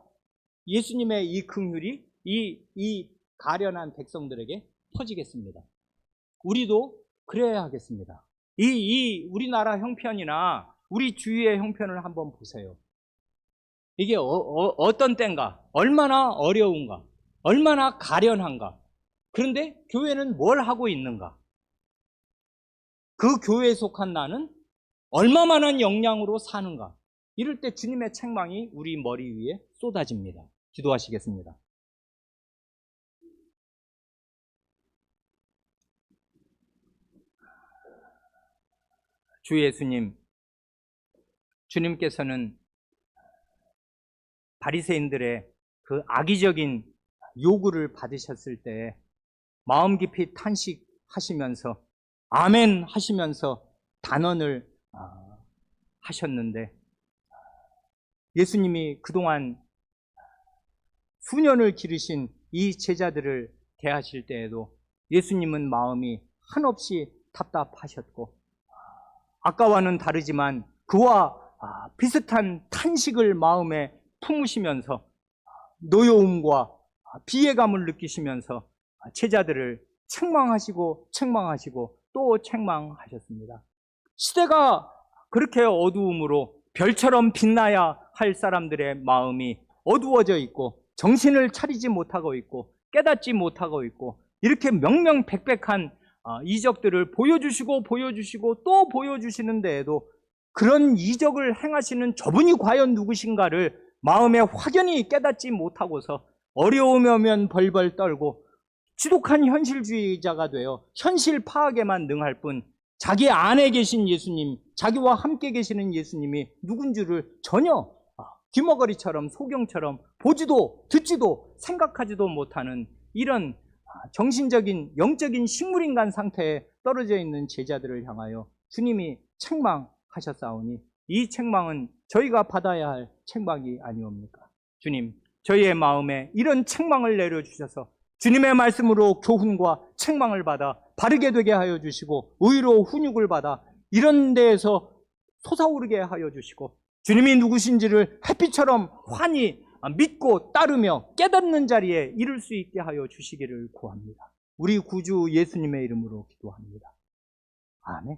예수님의 이 긍휼이 이 가련한 백성들에게 퍼지겠습니다. 우리도 그래야 하겠습니다. 이 우리나라 형편이나 우리 주위의 형편을 한번 보세요. 이게 어떤 때인가, 얼마나 어려운가, 얼마나 가련한가. 그런데 교회는 뭘 하고 있는가? 그 교회에 속한 나는 얼마만한 역량으로 사는가? 이럴 때 주님의 책망이 우리 머리 위에 쏟아집니다. 기도하시겠습니다. 주 예수님, 주님께서는 바리새인들의 그 악의적인 요구를 받으셨을 때 마음 깊이 탄식하시면서 아멘 하시면서 단언을 하셨는데, 예수님이 그동안 수년을 기르신 이 제자들을 대하실 때에도 예수님은 마음이 한없이 답답하셨고, 아까와는 다르지만 그와 비슷한 탄식을 마음에 품으시면서 노여움과 비애감을 느끼시면서 제자들을 책망하시고 또 책망하셨습니다. 시대가 그렇게 어두움으로 별처럼 빛나야 할 사람들의 마음이 어두워져 있고 정신을 차리지 못하고 있고 깨닫지 못하고 있고 이렇게 명명백백한 이적들을 보여주시고 또 보여주시는 데에도 그런 이적을 행하시는 저분이 과연 누구신가를 마음에 확연히 깨닫지 못하고서 어려움이 오면 벌벌 떨고 지독한 현실주의자가 되어 현실 파악에만 능할 뿐 자기 안에 계신 예수님, 자기와 함께 계시는 예수님이 누군 줄을 전혀 귀머거리처럼 소경처럼 보지도 듣지도 생각하지도 못하는 이런 정신적인 영적인 식물인간 상태에 떨어져 있는 제자들을 향하여 주님이 책망하셨사오니 이 책망은 저희가 받아야 할 책망이 아니옵니까? 주님, 저희의 마음에 이런 책망을 내려주셔서 주님의 말씀으로 교훈과 책망을 받아 바르게 되게 하여 주시고 의로 훈육을 받아 이런 데에서 솟아오르게 하여 주시고 주님이 누구신지를 햇빛처럼 환히 믿고 따르며 깨닫는 자리에 이를 수 있게 하여 주시기를 구합니다. 우리 구주 예수님의 이름으로 기도합니다. 아멘.